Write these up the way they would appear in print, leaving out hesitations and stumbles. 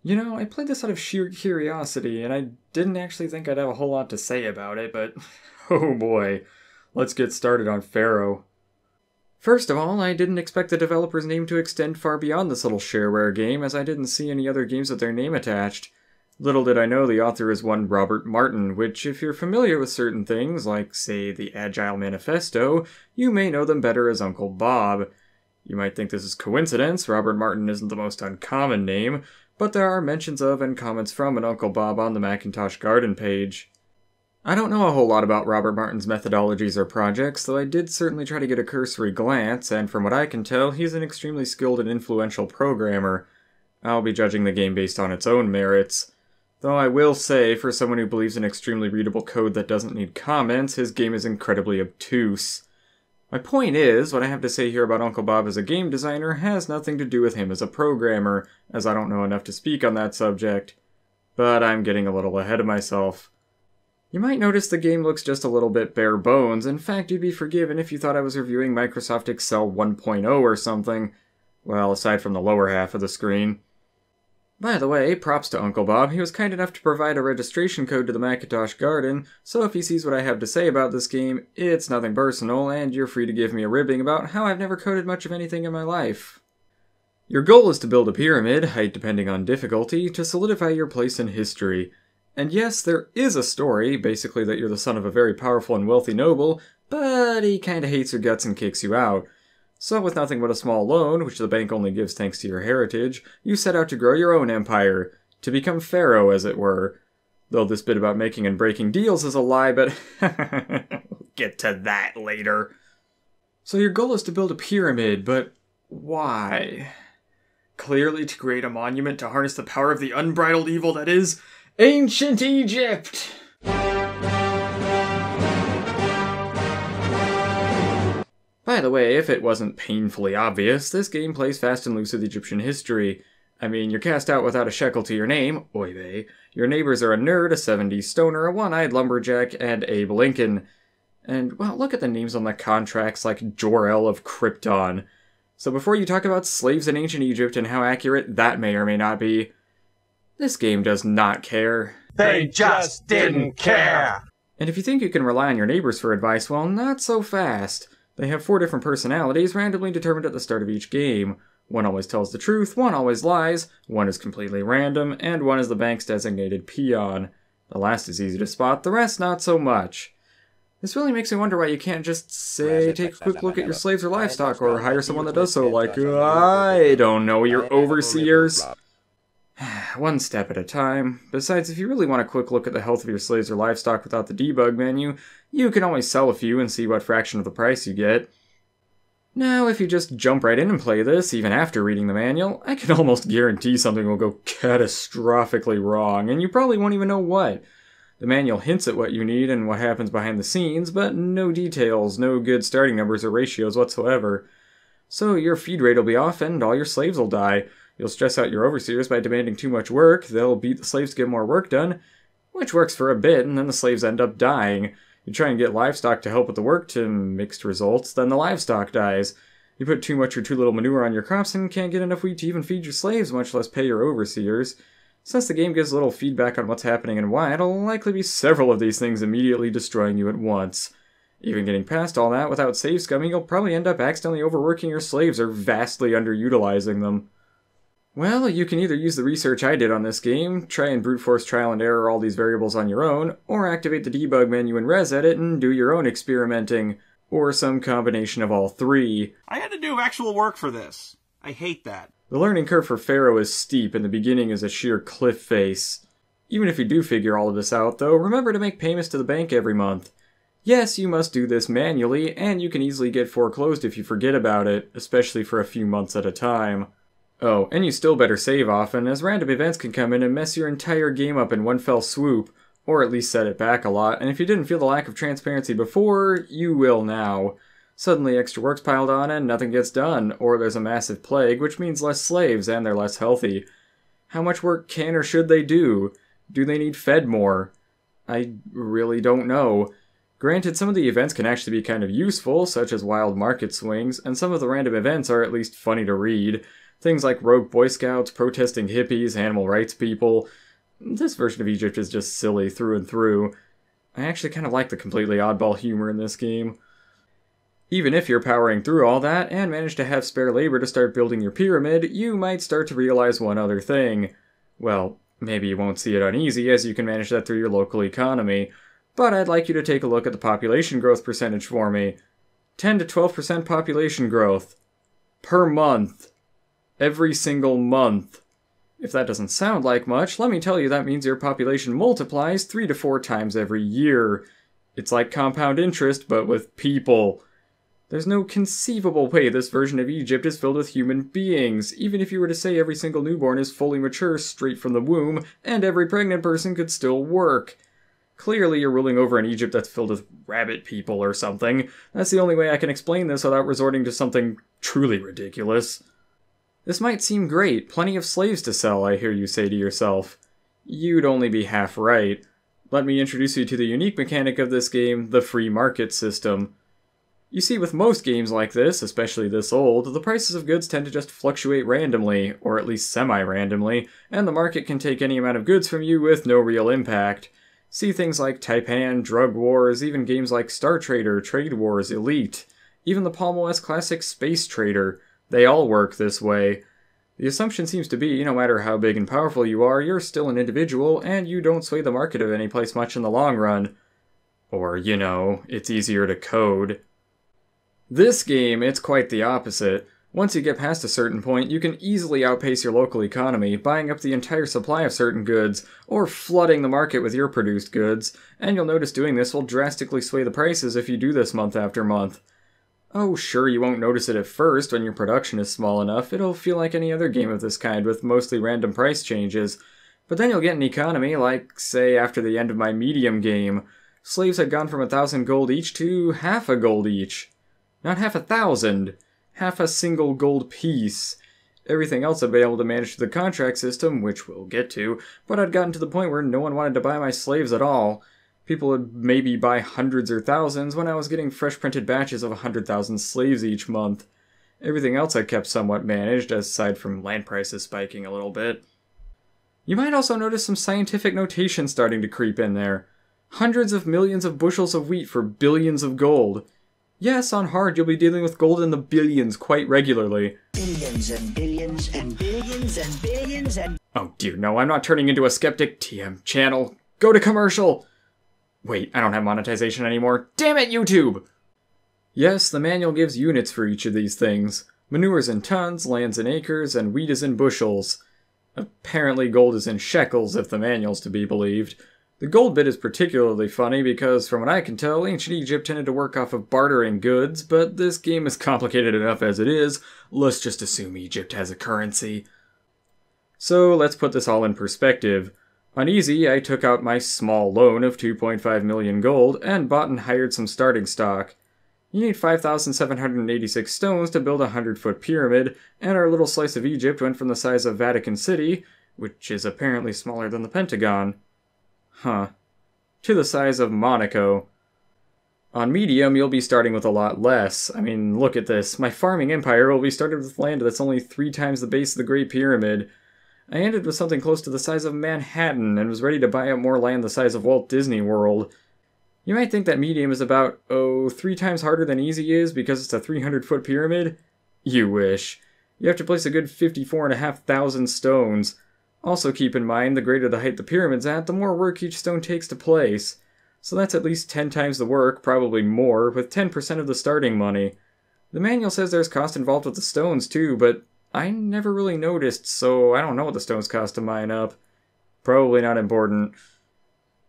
You know, I played this out of sheer curiosity, and I didn't actually think I'd have a whole lot to say about it, but oh boy. Let's get started on Pharaoh. First of all, I didn't expect the developer's name to extend far beyond this little shareware game, as I didn't see any other games with their name attached. Little did I know the author is one Robert Martin, which, if you're familiar with certain things, like, say, the Agile Manifesto, you may know them better as Uncle Bob. You might think this is coincidence, Robert Martin isn't the most uncommon name, but there are mentions of and comments from an Uncle Bob on the Macintosh Garden page. I don't know a whole lot about Robert Martin's methodologies or projects, though I did certainly try to get a cursory glance, and from what I can tell, he's an extremely skilled and influential programmer. I'll be judging the game based on its own merits. Though I will say, for someone who believes in extremely readable code that doesn't need comments, his game is incredibly obtuse. My point is, what I have to say here about Uncle Bob as a game designer has nothing to do with him as a programmer, as I don't know enough to speak on that subject. But I'm getting a little ahead of myself. You might notice the game looks just a little bit bare bones. In fact, you'd be forgiven if you thought I was reviewing Microsoft Excel 1.0 or something. Well, aside from the lower half of the screen. By the way, props to Uncle Bob. He was kind enough to provide a registration code to the Macintosh Garden, so if he sees what I have to say about this game, it's nothing personal, and you're free to give me a ribbing about how I've never coded much of anything in my life. Your goal is to build a pyramid, height depending on difficulty, to solidify your place in history. And yes, there is a story, basically that you're the son of a very powerful and wealthy noble, but he kinda hates your guts and kicks you out. So with nothing but a small loan, which the bank only gives thanks to your heritage, you set out to grow your own empire, to become Pharaoh, as it were. Though this bit about making and breaking deals is a lie, but we'll get to that later. So your goal is to build a pyramid, but why? Clearly to create a monument to harness the power of the unbridled evil that is Ancient Egypt! By the way, if it wasn't painfully obvious, this game plays fast and loose with Egyptian history. I mean, you're cast out without a shekel to your name, oy vey. Your neighbors are a nerd, a 70s stoner, a one-eyed lumberjack, and Abe Lincoln. And, well, look at the names on the contracts like Jor-El of Krypton. So before you talk about slaves in ancient Egypt and how accurate that may or may not be, this game does not care. They just didn't care! And if you think you can rely on your neighbors for advice, well, not so fast. They have 4 different personalities, randomly determined at the start of each game. One always tells the truth, one always lies, one is completely random, and one is the bank's designated peon. The last is easy to spot, the rest not so much. This really makes me wonder why you can't just, say, take a quick look at your slaves or livestock, or hire someone that does so, like, I don't know, your overseers. One step at a time. Besides, if you really want a quick look at the health of your slaves or livestock without the debug menu, you can always sell a few and see what fraction of the price you get. Now, if you just jump right in and play this, even after reading the manual, I can almost guarantee something will go catastrophically wrong, and you probably won't even know what. The manual hints at what you need and what happens behind the scenes, but no details, no good starting numbers or ratios whatsoever. So your feed rate will be off and all your slaves will die. You'll stress out your overseers by demanding too much work, they'll beat the slaves to get more work done, which works for a bit, and then the slaves end up dying. You try and get livestock to help with the work to mixed results, then the livestock dies. You put too much or too little manure on your crops and can't get enough wheat to even feed your slaves, much less pay your overseers. Since the game gives little feedback on what's happening and why, it'll likely be several of these things immediately destroying you at once. Even getting past all that without save scumming, you'll probably end up accidentally overworking your slaves or vastly underutilizing them. Well, you can either use the research I did on this game, try and brute force trial and error all these variables on your own, or activate the debug menu in ResEdit and do your own experimenting, or some combination of all 3. I had to do actual work for this. I hate that. The learning curve for Pharaoh is steep, and the beginning is a sheer cliff face. Even if you do figure all of this out, though, remember to make payments to the bank every month. Yes, you must do this manually, and you can easily get foreclosed if you forget about it, especially for a few months at a time. Oh, and you still better save often, as random events can come in and mess your entire game up in one fell swoop, or at least set it back a lot, and if you didn't feel the lack of transparency before, you will now. Suddenly extra work's piled on and nothing gets done, or there's a massive plague, which means less slaves and they're less healthy. How much work can or should they do? Do they need fed more? I really don't know. Granted, some of the events can actually be kind of useful, such as wild market swings, and some of the random events are at least funny to read. Things like rogue Boy Scouts, protesting hippies, animal rights people. This version of Egypt is just silly through and through. I actually kind of like the completely oddball humor in this game. Even if you're powering through all that and manage to have spare labor to start building your pyramid, you might start to realize one other thing. Well, maybe you won't see it on easy, as you can manage that through your local economy, but I'd like you to take a look at the population growth percentage for me. 10 to 12% population growth. Per month. Every single month. If that doesn't sound like much, let me tell you that means your population multiplies 3 to 4 times every year. It's like compound interest, but with people. There's no conceivable way this version of Egypt is filled with human beings, even if you were to say every single newborn is fully mature straight from the womb, and every pregnant person could still work. Clearly you're ruling over an Egypt that's filled with rabbit people or something. That's the only way I can explain this without resorting to something truly ridiculous. This might seem great, plenty of slaves to sell, I hear you say to yourself. You'd only be half right. Let me introduce you to the unique mechanic of this game, the free market system. You see, with most games like this, especially this old, the prices of goods tend to just fluctuate randomly, or at least semi-randomly, and the market can take any amount of goods from you with no real impact. See things like Taipan, Drug Wars, even games like Star Trader, Trade Wars, Elite, even the Palm OS classic Space Trader. They all work this way. The assumption seems to be, no matter how big and powerful you are, you're still an individual, and you don't sway the market of any place much in the long run. Or, it's easier to code. This game, it's quite the opposite. Once you get past a certain point, you can easily outpace your local economy, buying up the entire supply of certain goods, or flooding the market with your produced goods, and you'll notice doing this will drastically sway the prices if you do this month after month. Oh, sure, you won't notice it at first when your production is small enough. It'll feel like any other game of this kind with mostly random price changes. But then you'll get an economy like, say, after the end of my medium game. Slaves had gone from 1,000 gold each to half a gold each. Not half 1,000. Half a single gold piece. Everything else I'd been able to manage through the contract system, which we'll get to, but I'd gotten to the point where no one wanted to buy my slaves at all. People would maybe buy hundreds or thousands when I was getting fresh printed batches of 100,000 slaves each month. Everything else I kept somewhat managed, aside from land prices spiking a little bit. You might also notice some scientific notation starting to creep in there. Hundreds of millions of bushels of wheat for billions of gold. Yes, on hard you'll be dealing with gold in the billions quite regularly. Billions and billions and billions and billions and... Oh dear, no, I'm not turning into a skeptic. TM channel. Go to commercial! Wait, I don't have monetization anymore. Damn it, YouTube! Yes, the manual gives units for each of these things. Manure's in tons, land's in acres, and wheat is in bushels. Apparently gold is in shekels, if the manual's to be believed. The gold bit is particularly funny because, from what I can tell, ancient Egypt tended to work off of bartering goods, but this game is complicated enough as it is. Let's just assume Egypt has a currency. So let's put this all in perspective. On easy, I took out my small loan of 2.5 million gold and bought and hired some starting stock. You need 5,786 stones to build a 100-foot pyramid, and our little slice of Egypt went from the size of Vatican City, which is apparently smaller than the Pentagon, to the size of Monaco. On medium, you'll be starting with a lot less. I mean, look at this. My farming empire will be started with land that's only 3 times the base of the Great Pyramid. I ended with something close to the size of Manhattan and was ready to buy up more land the size of Walt Disney World. You might think that medium is about, 3 times harder than easy is because it's a 300-foot pyramid? You wish. You have to place a good 54,500 stones. Also keep in mind, the greater the height the pyramid's at, the more work each stone takes to place. So that's at least 10 times the work, probably more, with 10% of the starting money. The manual says there's cost involved with the stones too, but I never really noticed, so I don't know what the stones cost to mine up. Probably not important.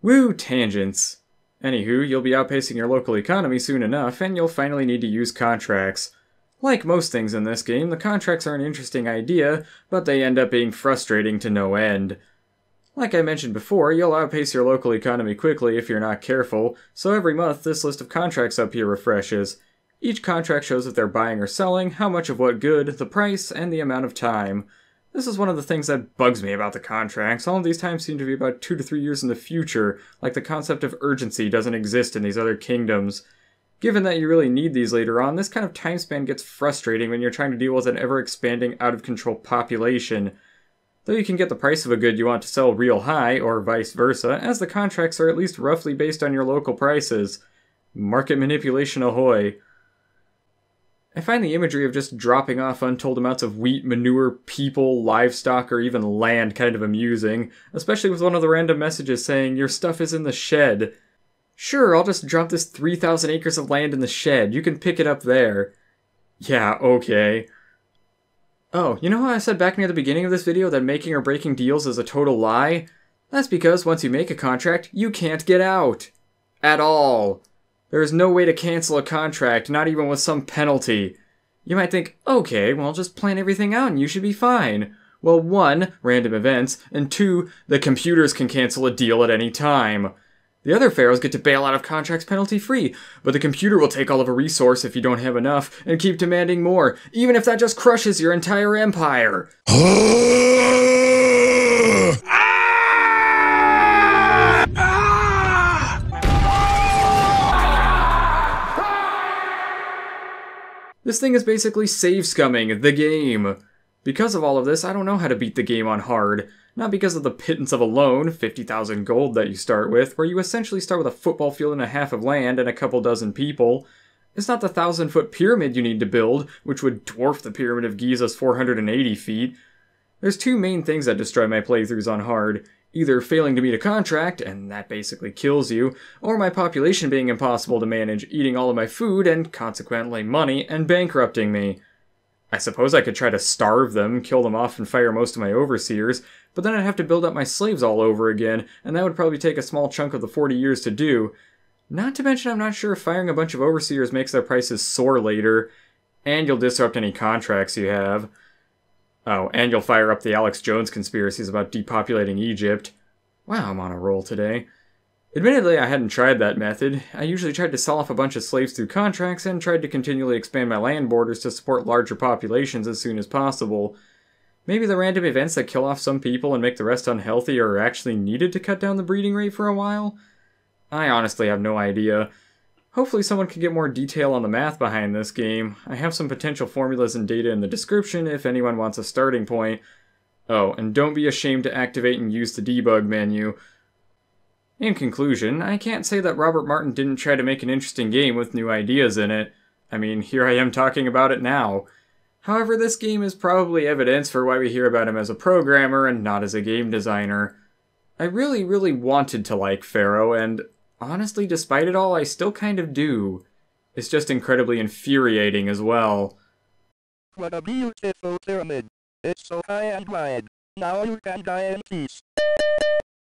Woo, tangents. Anywho, you'll be outpacing your local economy soon enough, and you'll finally need to use contracts. Like most things in this game, the contracts are an interesting idea, but they end up being frustrating to no end. Like I mentioned before, you'll outpace your local economy quickly if you're not careful, so every month this list of contracts up here refreshes. Each contract shows if they're buying or selling, how much of what good, the price, and the amount of time. This is one of the things that bugs me about the contracts. All of these times seem to be about 2 to 3 years in the future, like the concept of urgency doesn't exist in these other kingdoms. Given that you really need these later on, this kind of time span gets frustrating when you're trying to deal with an ever-expanding, out-of-control population. Though you can get the price of a good you want to sell real high, or vice versa, as the contracts are at least roughly based on your local prices. Market manipulation ahoy. I find the imagery of just dropping off untold amounts of wheat, manure, people, livestock, or even land kind of amusing, especially with one of the random messages saying, "Your stuff is in the shed." Sure, I'll just drop this 3,000 acres of land in the shed. You can pick it up there. Yeah, okay. Oh, you know how I said back near the beginning of this video that making or breaking deals is a total lie? That's because once you make a contract, you can't get out. At all. There is no way to cancel a contract, not even with some penalty. You might think, okay, well just plan everything out and you should be fine. Well, 1, random events, and 2, the computers can cancel a deal at any time. The other pharaohs get to bail out of contracts penalty-free, but the computer will take all of a resource if you don't have enough, and keep demanding more, even if that just crushes your entire empire. This thing is basically save scumming the game. Because of all of this, I don't know how to beat the game on hard. Not because of the pittance of a loan, 50,000 gold that you start with, where you essentially start with a football field and a half of land and a couple dozen people. It's not the 1,000-foot pyramid you need to build, which would dwarf the Pyramid of Giza's 480 feet. There's 2 main things that destroy my playthroughs on hard. Either failing to meet a contract, and that basically kills you, or my population being impossible to manage, eating all of my food and, consequently, money, and bankrupting me. I suppose I could try to starve them, kill them off, and fire most of my overseers, but then I'd have to build up my slaves all over again, and that would probably take a small chunk of the 40 years to do. Not to mention I'm not sure if firing a bunch of overseers makes their prices soar later, and you'll disrupt any contracts you have. Oh, and you'll fire up the Alex Jones conspiracies about depopulating Egypt. Wow, I'm on a roll today. Admittedly, I hadn't tried that method. I usually tried to sell off a bunch of slaves through contracts and tried to continually expand my land borders to support larger populations as soon as possible. Maybe the random events that kill off some people and make the rest unhealthy are actually needed to cut down the breeding rate for a while? I honestly have no idea. Hopefully someone can get more detail on the math behind this game. I have some potential formulas and data in the description if anyone wants a starting point. Oh, and don't be ashamed to activate and use the debug menu. In conclusion, I can't say that Robert Martin didn't try to make an interesting game with new ideas in it. I mean, here I am talking about it now. However, this game is probably evidence for why we hear about him as a programmer and not as a game designer. I really wanted to like Pharaoh, and honestly, despite it all, I still kind of do. It's just incredibly infuriating as well. What a beautiful pyramid. It's so high and wide. Now you can die in peace.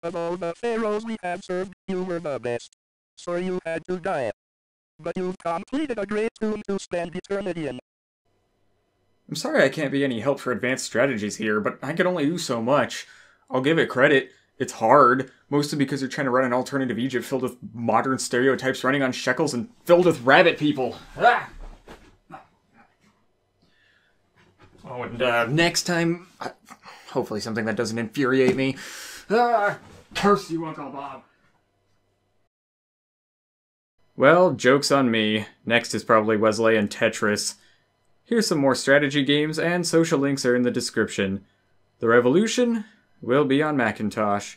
Of all the pharaohs we have served, you were the best. So you had to die. But you've completed a great tomb to spend eternity in. I'm sorry I can't be any help for advanced strategies here, but I can only do so much. I'll give it credit. It's hard, mostly because you're trying to run an alternative Egypt filled with modern stereotypes running on shekels and filled with rabbit people. Ah! Oh, and next time, hopefully something that doesn't infuriate me. Curse you, Uncle Bob. Well, joke's on me. Next is probably Wesleyan Tetris. Here's some more strategy games, and social links are in the description. The Revolution will be on Macintosh.